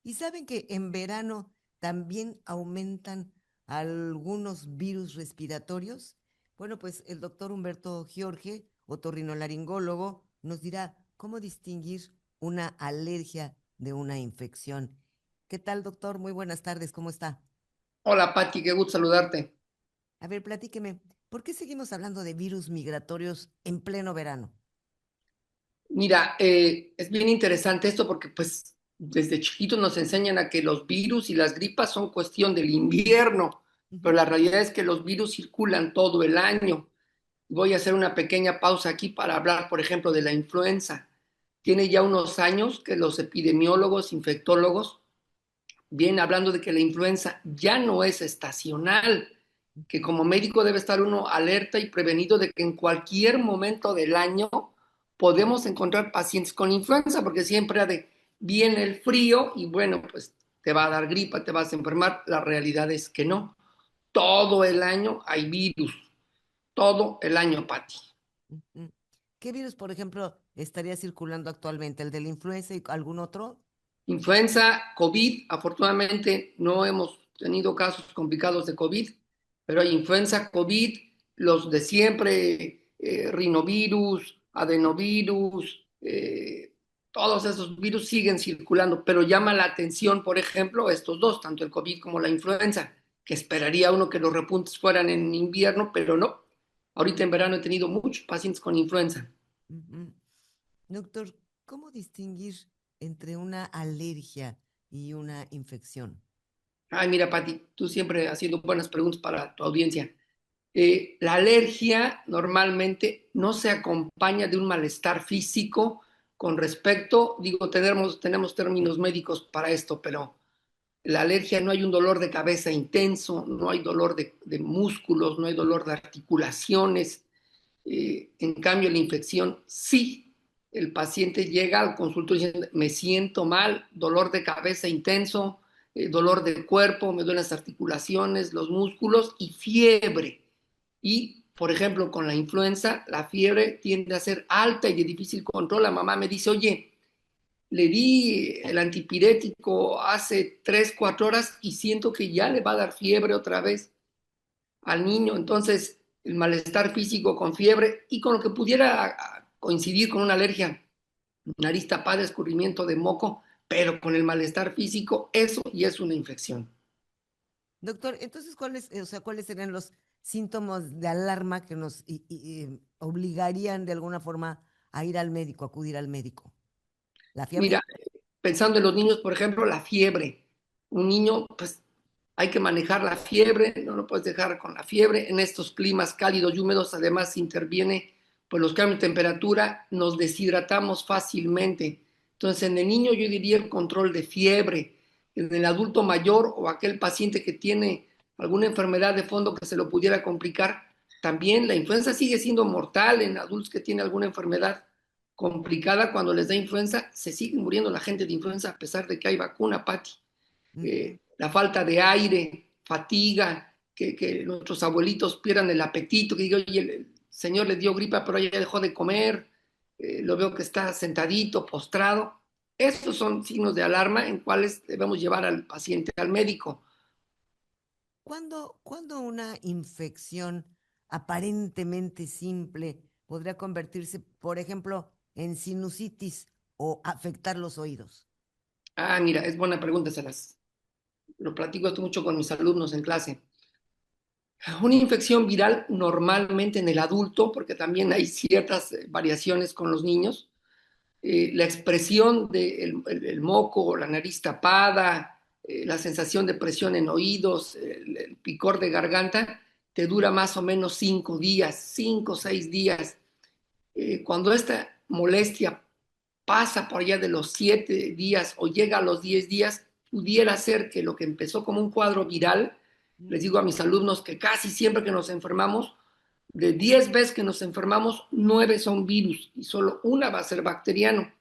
Y saben que en verano también aumentan algunos virus respiratorios. Bueno, pues el doctor Humberto Giorge, otorrinolaringólogo, nos dirá cómo distinguir una alergia de una infección. ¿Qué tal, doctor? Muy buenas tardes, ¿cómo está? Hola Pati, qué gusto saludarte. A ver, platíqueme, ¿por qué seguimos hablando de virus migratorios en pleno verano? Mira, es bien interesante esto porque pues desde chiquitos nos enseñan a que los virus y las gripas son cuestión del invierno, pero Ujú. la realidad es que los virus circulan todo el año. Voy a hacer una pequeña pausa aquí para hablar, por ejemplo, de la influenza. Tiene ya unos años que los epidemiólogos, infectólogos, vienen hablando de que la influenza ya no es estacional, que como médico debe estar uno alerta y prevenido de que en cualquier momento del año podemos encontrar pacientes con influenza, porque siempre viene el frío y bueno, pues te va a dar gripa, te vas a enfermar. La realidad es que no. Todo el año hay virus, todo el año, Pati. Ujú. ¿Qué virus, por ejemplo, estaría circulando actualmente? ¿El de la influenza y algún otro? Influenza, COVID, afortunadamente no hemos tenido casos complicados de COVID, pero hay influenza, COVID, los de siempre, rinovirus, adenovirus, todos esos virus siguen circulando, pero llama la atención, por ejemplo, estos dos, tanto el COVID como la influenza, que esperaría uno que los repuntes fueran en invierno, pero no. Ahorita en verano he tenido muchos pacientes con influenza. Ujú. Doctor, ¿cómo distinguir entre una alergia y una infección? Ay, mira, Pati, tú siempre haciendo buenas preguntas para tu audiencia. La alergia normalmente no se acompaña de un malestar físico con respecto, digo, tenemos términos médicos para esto, pero la alergia no hay un dolor de cabeza intenso, no hay dolor de músculos, no hay dolor de articulaciones. En cambio, la infección sí. El paciente llega al consultorio diciendo, me siento mal, dolor de cabeza intenso, dolor de cuerpo, me duelen las articulaciones, los músculos y fiebre. Y, por ejemplo, con la influenza, la fiebre tiende a ser alta y de difícil control. La mamá me dice, oye, le di el antipirético hace 3 4 horas y siento que ya le va a dar fiebre otra vez al niño. Entonces, el malestar físico con fiebre y con lo que pudiera coincidir con una alergia, nariz tapada, escurrimiento de moco, pero con el malestar físico, eso ya es una infección. Doctor, entonces, o sea, cuáles serían los síntomas de alarma que nos obligarían de alguna forma a ir al médico, acudir al médico? ¿La Mira, fiebre? pensando en los niños, por ejemplo, la fiebre. Un niño, pues hay que manejar la fiebre, no lo puedes dejar con la fiebre. En estos climas cálidos y húmedos, además, interviene pues, los cambios de temperatura, nos deshidratamos fácilmente. Entonces, en el niño yo diría el control de fiebre. En el adulto mayor o aquel paciente que tiene alguna enfermedad de fondo que se lo pudiera complicar, también la influenza sigue siendo mortal en adultos que tienen alguna enfermedad complicada. Cuando les da influenza, se sigue muriendo la gente de influenza a pesar de que hay vacuna, Pati. Ujú. La falta de aire, fatiga, que nuestros abuelitos pierdan el apetito, que diga, oye, el señor le dio gripa, pero ya dejó de comer, lo veo que está sentadito, postrado. Estos son signos de alarma en cuales debemos llevar al paciente al médico. ¿Cuándo una infección aparentemente simple podría convertirse, por ejemplo, en sinusitis o afectar los oídos? Ah, mira, es buena pregunta, lo platico esto mucho con mis alumnos en clase. Una infección viral normalmente en el adulto, porque también hay ciertas variaciones con los niños, la expresión del el moco, la nariz tapada, la sensación de presión en oídos, el picor de garganta, te dura más o menos 5 días, 5 o 6 días. Cuando esta molestia pasa por allá de los 7 días o llega a los 10 días, pudiera ser que lo que empezó como un cuadro viral, les digo a mis alumnos que casi siempre que nos enfermamos, de 10 veces que nos enfermamos, 9 son virus y solo una va a ser bacteriano.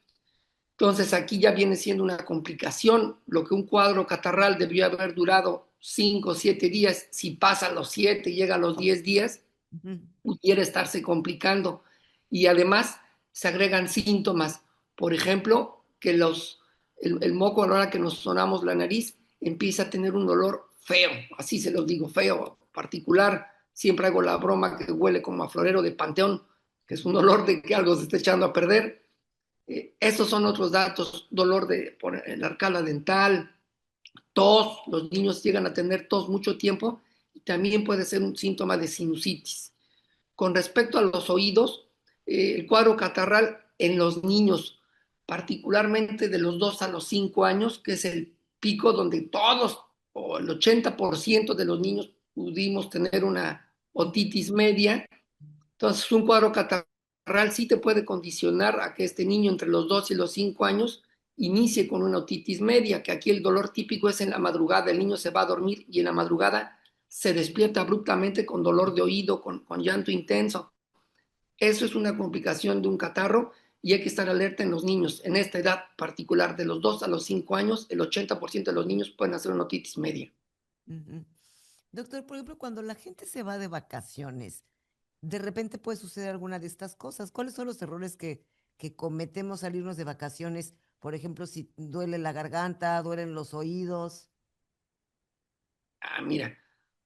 Entonces aquí ya viene siendo una complicación. Lo que un cuadro catarral debió haber durado 5 o 7 días, si pasa a los 7 y llega a los 10 días, Ujú. pudiera estarse complicando. Y además se agregan síntomas, por ejemplo, que el moco a la hora que nos sonamos la nariz empieza a tener un olor feo, así se los digo, feo, particular. Siempre hago la broma que huele como a florero de panteón, que es un olor de que algo se está echando a perder. Estos son otros datos, dolor por la arcada dental, tos, los niños llegan a tener tos mucho tiempo y también puede ser un síntoma de sinusitis. Con respecto a los oídos, el cuadro catarral en los niños, particularmente de los 2 a los 5 años, que es el pico donde todos o el 80% de los niños pudimos tener una otitis media. Entonces, un cuadro catarral sí te puede condicionar a que este niño entre los 2 y los 5 años inicie con una otitis media, que aquí el dolor típico es en la madrugada, el niño se va a dormir y en la madrugada se despierta abruptamente con dolor de oído, con llanto intenso. Eso es una complicación de un catarro y hay que estar alerta en los niños. En esta edad particular, de los 2 a los 5 años, el 80% de los niños pueden hacer una otitis media. Ujú. Doctor, por ejemplo, cuando la gente se va de vacaciones, de repente puede suceder alguna de estas cosas. ¿Cuáles son los errores que cometemos al irnos de vacaciones? Por ejemplo, si duele la garganta, duelen los oídos. Mira,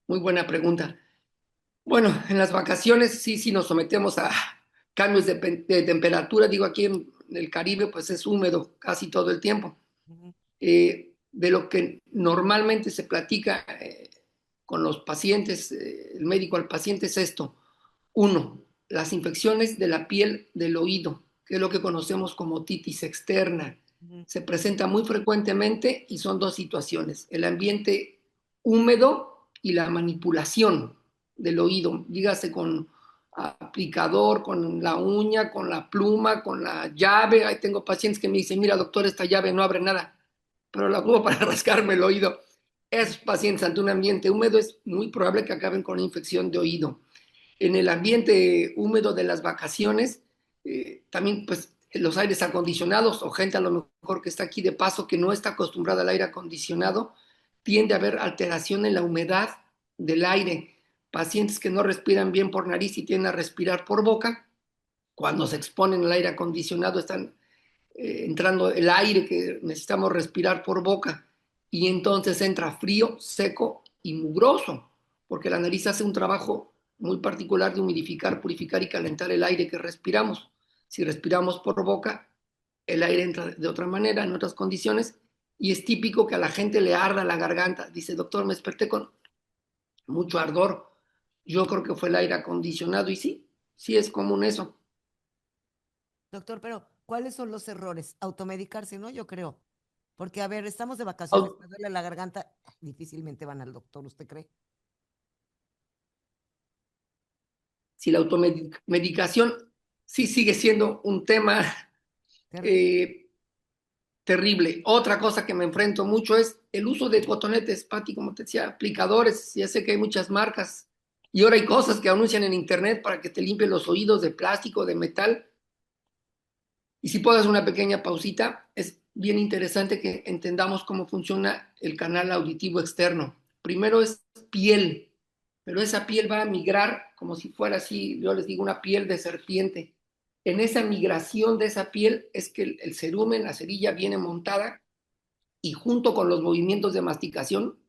muy buena pregunta. Bueno, en las vacaciones sí nos sometemos a cambios de temperatura. Digo, aquí en el Caribe pues es húmedo casi todo el tiempo. Ujú, De lo que normalmente se platica con los pacientes, el médico al paciente es esto. Uno, las infecciones de la piel del oído, que es lo que conocemos como otitis externa. ujú, Se presenta muy frecuentemente y son dos situaciones: el ambiente húmedo y la manipulación del oído, dígase con aplicador, con la uña, con la pluma, con la llave. Ahí tengo pacientes que me dicen, mira doctor, esta llave no abre nada, pero la ocupo para rascarme el oído. Esos pacientes ante un ambiente húmedo es muy probable que acaben con una infección de oído. En el ambiente húmedo de las vacaciones, también pues los aires acondicionados o gente a lo mejor que está aquí de paso que no está acostumbrada al aire acondicionado, tiende a haber alteración en la humedad del aire. Pacientes que no respiran bien por nariz y tienden a respirar por boca, cuando se exponen al aire acondicionado están entrando el aire que necesitamos respirar por boca y entonces entra frío, seco y mugroso, porque la nariz hace un trabajo muy particular de humidificar, purificar y calentar el aire que respiramos. Si respiramos por boca, el aire entra de otra manera, en otras condiciones, y es típico que a la gente le arda la garganta. Dice, doctor, me desperté con mucho ardor. Yo creo que fue el aire acondicionado y sí es común eso. doctor, pero ¿cuáles son los errores? Automedicarse, ¿no? Yo creo. Porque, a ver, estamos de vacaciones, me duele la garganta, difícilmente van al doctor, ¿usted cree? Si la automedicación sí sigue siendo un tema Terrible. eh, terrible. Otra cosa que me enfrento mucho es el uso de cotonetes, Pati, como te decía, aplicadores. Ya sé que hay muchas marcas y ahora hay cosas que anuncian en internet para que te limpien los oídos de plástico, de metal. Y si puedo hacer una pequeña pausita, es bien interesante que entendamos cómo funciona el canal auditivo externo. Primero es piel, pero esa piel va a migrar como si fuera así, yo les digo, una piel de serpiente. En esa migración de esa piel es que el cerumen, la cerilla, viene montada y junto con los movimientos de masticación,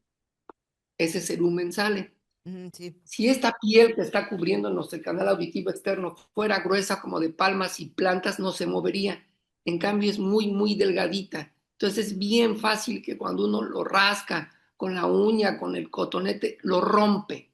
ese cerumen sale. Ujú, sí. Si esta piel que está cubriéndonos el canal auditivo externo fuera gruesa como de palmas y plantas, no se movería. En cambio, es muy delgadita. Entonces es bien fácil que cuando uno lo rasca con la uña, con el cotonete, lo rompe.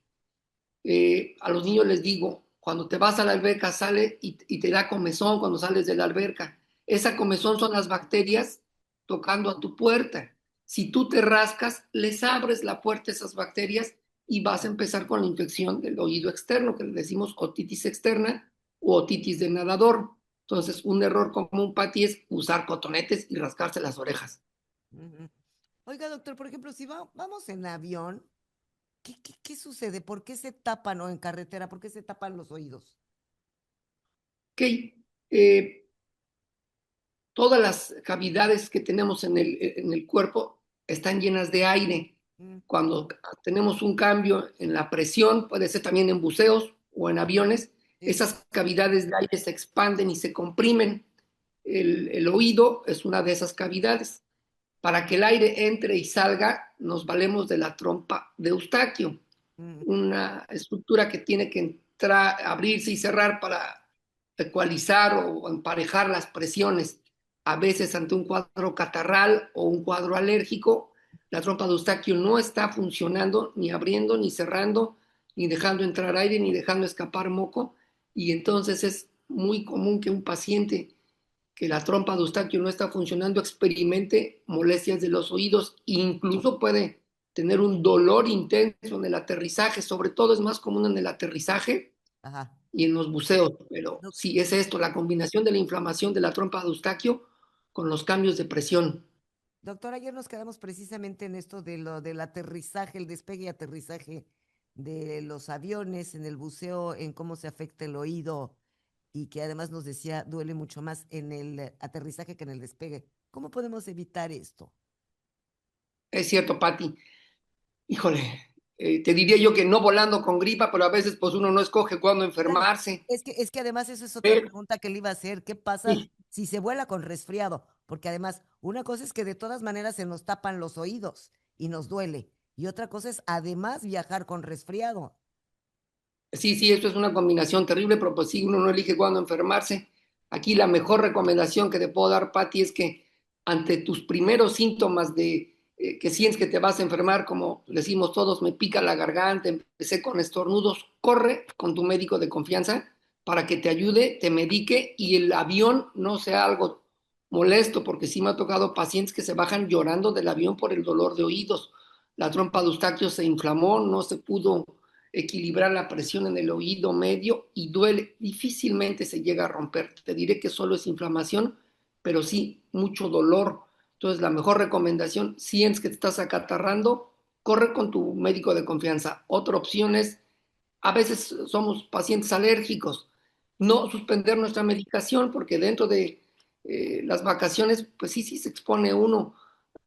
A los niños les digo, cuando te vas a la alberca sale y te da comezón cuando sales de la alberca. Esa comezón son las bacterias tocando a tu puerta. Si tú te rascas, les abres la puerta a esas bacterias y vas a empezar con la infección del oído externo, que le decimos otitis externa o otitis de nadador. Entonces, un error común, Pati, es usar cotonetes y rascarse las orejas. Ujú. Oiga, doctor, por ejemplo, si vamos en avión, ¿qué sucede? ¿Por qué se tapan o en carretera? ¿Por qué se tapan los oídos? Ok, eh, todas las cavidades que tenemos en el cuerpo están llenas de aire. Mm, Cuando tenemos un cambio en la presión, puede ser también en buceos o en aviones, sí. esas cavidades de aire se expanden y se comprimen. El oído es una de esas cavidades. Para que el aire entre y salga, nos valemos de la trompa de Eustaquio, Mm, una estructura que tiene que entrar, abrirse y cerrar para ecualizar o emparejar las presiones. A veces ante un cuadro catarral o un cuadro alérgico, la trompa de Eustaquio no está funcionando, ni abriendo, ni cerrando, ni dejando entrar aire, ni dejando escapar moco. Y entonces es muy común que un paciente que la trompa de Eustaquio no está funcionando experimente molestias de los oídos, incluso puede tener un dolor intenso en el aterrizaje, sobre todo es más común en el aterrizaje ajá. y en los buceos, pero Doc- sí es esto, la combinación de la inflamación de la trompa de Eustaquio con los cambios de presión. Doctor, ayer nos quedamos precisamente en esto de lo del aterrizaje, el despegue y aterrizaje de los aviones, en el buceo, en cómo se afecta el oído y que además nos decía duele mucho más en el aterrizaje que en el despegue. ¿Cómo podemos evitar esto? Es cierto, Patti. Híjole, te diría yo que no volando con gripa, pero a veces pues uno no escoge cuándo Claro, enfermarse. es que además eso es otra Pero, pregunta que le iba a hacer. ¿Qué pasa sí, si se vuela con resfriado? Porque además, una cosa es que de todas maneras se nos tapan los oídos y nos duele. Y otra cosa es además viajar con resfriado. sí, sí, esto es una combinación terrible, pero pues sí, uno no elige cuándo enfermarse. Aquí la mejor recomendación que te puedo dar, Patti, es que ante tus primeros síntomas de que sientes que te vas a enfermar, como decimos todos, me pica la garganta, empecé con estornudos, corre con tu médico de confianza para que te ayude, te medique y el avión no sea algo molesto, porque sí me ha tocado pacientes que se bajan llorando del avión por el dolor de oídos. La trompa de Eustaquio se inflamó, no se pudo equilibrar la presión en el oído medio y duele, difícilmente se llega a romper. Te diré que solo es inflamación, pero sí mucho dolor. Entonces, la mejor recomendación, si sientes que te estás acatarrando, corre con tu médico de confianza. Otra opción es, a veces somos pacientes alérgicos, Sí, no suspender nuestra medicación porque dentro de las vacaciones, pues sí, sí se expone uno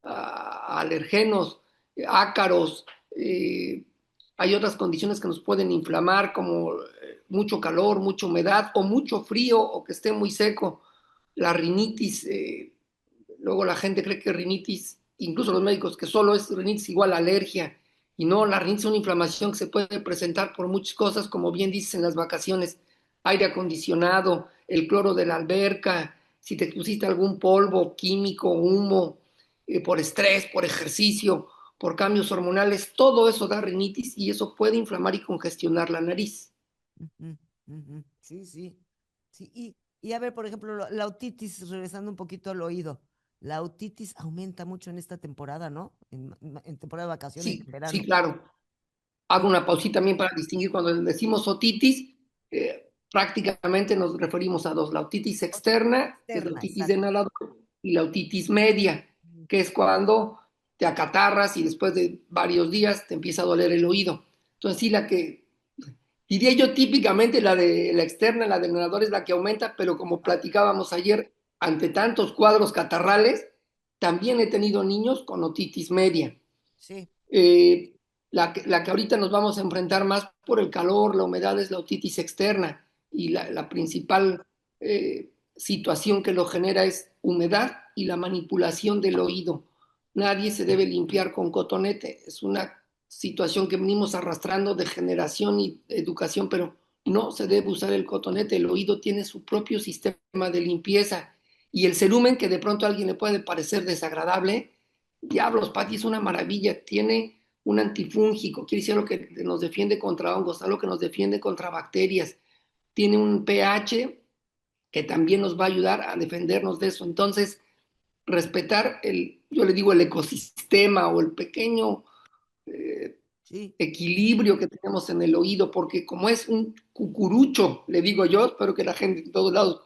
a alergenos, ácaros, eh, hay otras condiciones que nos pueden inflamar como mucho calor, mucha humedad o mucho frío o que esté muy seco. La rinitis, luego la gente cree que rinitis, incluso los médicos, que solo es rinitis igual a alergia. Y no, la rinitis es una inflamación que se puede presentar por muchas cosas, como bien dices en las vacaciones, aire acondicionado, el cloro de la alberca, si te pusiste algún polvo químico, humo, por estrés, por ejercicio, por cambios hormonales, todo eso da rinitis y eso puede inflamar y congestionar la nariz. ujú, ujú, sí, sí. Sí, y a ver, por ejemplo, la otitis, regresando un poquito al oído. La otitis aumenta mucho en esta temporada, ¿no? En temporada de vacaciones, Sí, en sí, verano. claro. Hago Y una pausita también para distinguir cuando decimos otitis, prácticamente nos referimos a dos, la otitis otitis externa, que es la externa, otitis de exacto. inhalador, y la otitis media, Ujú, que es cuando te acatarras y después de varios días te empieza a doler el oído. Entonces sí, la que diría yo típicamente la de la externa, la del inhalador es la que aumenta, pero como platicábamos ayer, ante tantos cuadros catarrales, también he tenido niños con otitis media. sí. Eh, la que ahorita nos vamos a enfrentar más por el calor, la humedad es la otitis externa y la principal situación que lo genera es humedad y la manipulación del oído. Nadie se debe limpiar con cotonete, es una situación que venimos arrastrando de generación y educación, pero no se debe usar el cotonete, el oído tiene su propio sistema de limpieza y el cerumen que de pronto a alguien le puede parecer desagradable, diablos, Pati, es una maravilla, tiene un antifúngico, quiere decir algo que nos defiende contra hongos, algo que nos defiende contra bacterias, tiene un pH que también nos va a ayudar a defendernos de eso. Entonces, respetar yo le digo el ecosistema o el pequeño eh, Sí, equilibrio que tenemos en el oído, porque como es un cucurucho, le digo yo, espero que la gente en todos lados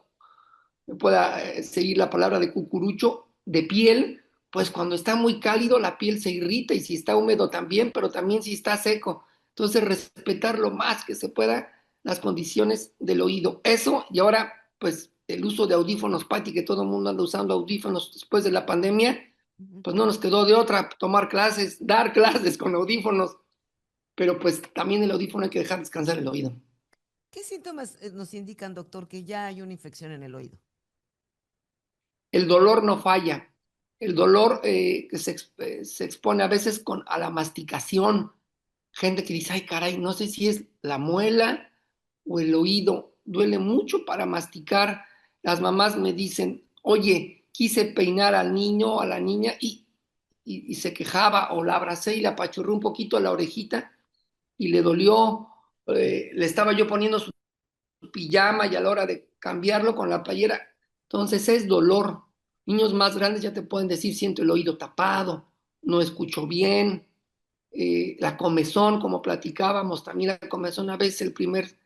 pueda seguir la palabra de cucurucho, de piel, pues cuando está muy cálido la piel se irrita y si está húmedo también, pero también si está seco. Entonces respetar lo más que se pueda las condiciones del oído. Eso y ahora pues el uso de audífonos, Pati, que todo el mundo anda usando audífonos después de la pandemia, ujú. pues no nos quedó de otra tomar clases, dar clases con audífonos, pero pues también el audífono hay que dejar descansar el oído. ¿Qué síntomas nos indican, doctor, que ya hay una infección en el oído? El dolor no falla, el dolor que se expone a veces a la masticación. Gente que dice, ay caray, no sé si es la muela o el oído, duele mucho para masticar. Las mamás me dicen, oye, quise peinar al niño o a la niña y se quejaba o la abracé y la apachurré un poquito a la orejita y le dolió, le estaba yo poniendo su pijama y a la hora de cambiarlo con la playera, entonces es dolor. Niños más grandes ya te pueden decir, siento el oído tapado, no escucho bien, la comezón, como platicábamos, también la comezón a veces el primer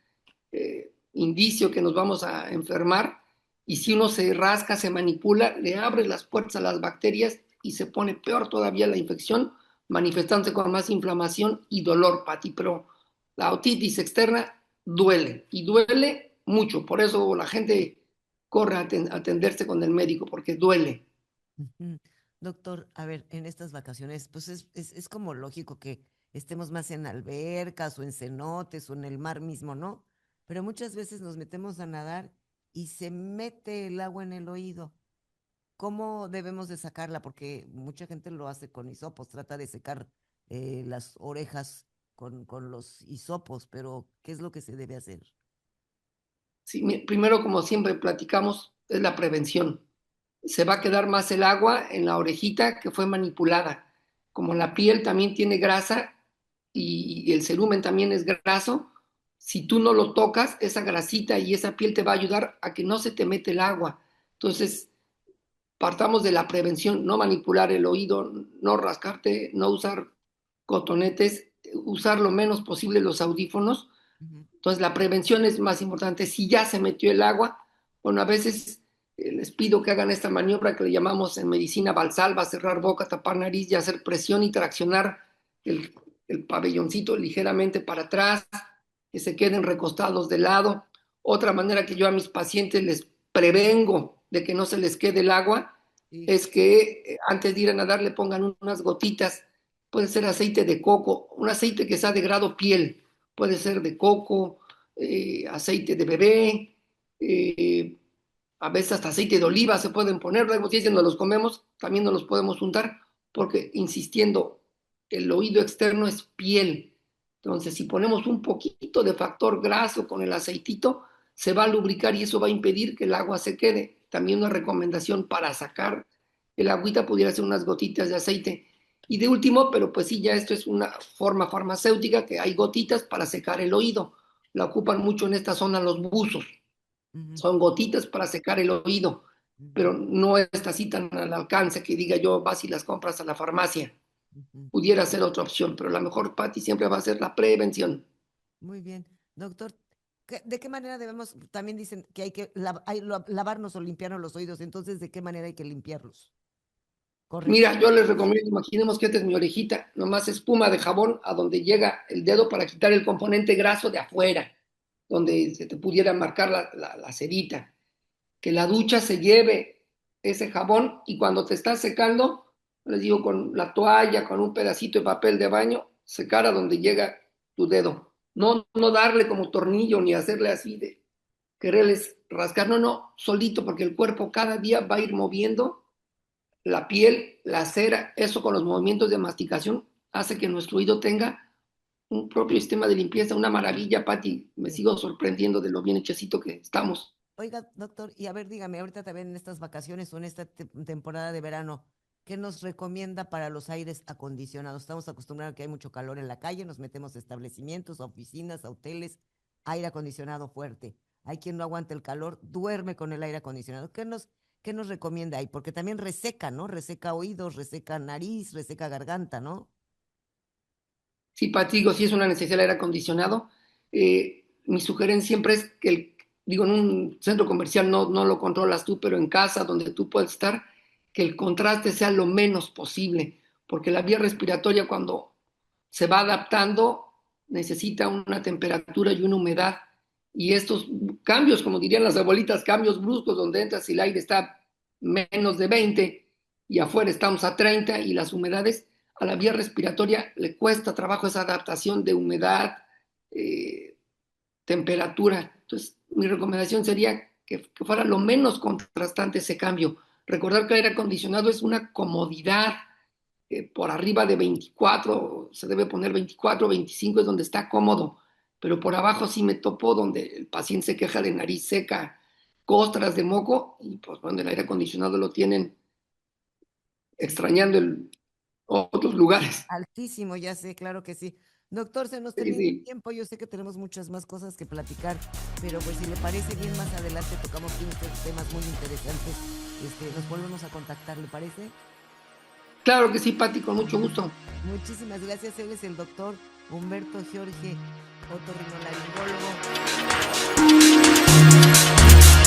indicio que nos vamos a enfermar, y si uno se rasca, se manipula, le abre las puertas a las bacterias y se pone peor todavía la infección, manifestándose con más inflamación y dolor, Pati, pero la otitis externa duele y duele mucho, por eso la gente corre a atenderse con el médico, porque duele. Ujú. Doctor, a ver, en estas vacaciones, pues es como lógico que estemos más en albercas o en cenotes o en el mar mismo, ¿no? Pero muchas veces nos metemos a nadar y se mete el agua en el oído. ¿Cómo debemos de sacarla? Porque mucha gente lo hace con hisopos, trata de secar las orejas con los hisopos, pero ¿qué es lo que se debe hacer? Sí, primero, como siempre platicamos, es la prevención. Se va a quedar más el agua en la orejita que fue manipulada. Como la piel también tiene grasa y el cerumen también es graso, si tú no lo tocas, esa grasita y esa piel te va a ayudar a que no se te mete el agua. Entonces, partamos de la prevención, no manipular el oído, no rascarte, no usar cotonetes, usar lo menos posible los audífonos. Ujú. Entonces, la prevención es más importante. Si ya se metió el agua, bueno, a veces les pido que hagan esta maniobra que le llamamos en medicina valsalva, cerrar boca, tapar nariz y hacer presión y traccionar el, el pabelloncito ligeramente para atrás, que se queden recostados de lado. Otra manera que yo a mis pacientes les prevengo de que no se les quede el agua Sí. es que antes de ir a nadar le pongan unas gotitas, puede ser aceite de coco, un aceite que sea de grado piel, puede ser de coco, aceite de bebé, eh, a veces hasta aceite de oliva se pueden poner, luego si nos los comemos, también nos los podemos untar, porque insistiendo, el oído externo es piel. Entonces, si ponemos un poquito de factor graso con el aceitito, se va a lubricar y eso va a impedir que el agua se quede. También una recomendación para sacar el agüita pudiera ser unas gotitas de aceite. Y de último, pero pues sí, ya esto es una forma farmacéutica que hay gotitas para secar el oído. La ocupan mucho en esta zona los buzos. Ujú, Son gotitas para secar el oído, ujú, pero no está así tan al alcance que diga yo, vas y las compras a la farmacia. ujú. Pudiera ser otra opción, pero la mejor, Patti, siempre va a ser la prevención. Muy bien. Doctor, ¿de qué manera debemos, también dicen que hay que lavarnos o limpiarnos los oídos, entonces, ¿de qué manera hay que limpiarlos? Mira, yo ¿Correctamente? les recomiendo, imaginemos que esta es mi orejita, nomás espuma de jabón a donde llega el dedo para quitar el componente graso de afuera, donde se te pudiera marcar la cerita. Que la ducha se lleve ese jabón y cuando te estás secando, les digo, con la toalla, con un pedacito de papel de baño, secar a donde llega tu dedo. No, no darle como tornillo ni hacerle así de quererles rascar, no, no, solito, porque el cuerpo cada día va a ir moviendo la piel, la cera, eso con los movimientos de masticación hace que nuestro oído tenga un propio sistema de limpieza, una maravilla, Patti. Me Sí. sigo sorprendiendo de lo bien hechecito que estamos. Oiga, doctor, y a ver, dígame, ahorita también en estas vacaciones o en esta temporada de verano, ¿qué nos recomienda para los aires acondicionados? Estamos acostumbrados a que hay mucho calor en la calle, nos metemos a establecimientos, a oficinas, a hoteles, aire acondicionado fuerte. Hay quien no aguanta el calor, duerme con el aire acondicionado. Qué nos recomienda ahí? Porque también reseca, ¿no? Reseca oídos, reseca nariz, reseca garganta, ¿no? Sí, Pati, digo, si es una necesidad el aire acondicionado, mi sugerencia siempre es que, digo, en un centro comercial no lo controlas tú, pero en casa, donde tú puedes estar, que el contraste sea lo menos posible, porque la vía respiratoria cuando se va adaptando necesita una temperatura y una humedad, y estos cambios, como dirían las abuelitas, cambios bruscos, donde entras y el aire está menos de 20 y afuera estamos a 30 y las humedades a la vía respiratoria le cuesta trabajo esa adaptación de humedad, eh, temperatura. Entonces, mi recomendación sería que fuera lo menos contrastante ese cambio. Recordar que el aire acondicionado es una comodidad. Por arriba de 24, se debe poner 24, 25 es donde está cómodo, pero por abajo sí me topo donde el paciente se queja de nariz seca, costras de moco, y pues bueno, el aire acondicionado lo tienen extrañando otros lugares. Altísimo, ya sé, claro que sí. Doctor, se nos Sí, termina el sí. tiempo, yo sé que tenemos muchas más cosas que platicar, pero pues si le parece bien, más adelante tocamos estos temas muy interesantes. Nos volvemos a contactar, ¿le parece? Claro que sí, Pati, con mucho gusto. Muchísimas gracias. Él es el doctor Humberto Jorge, otorrinolaringólogo.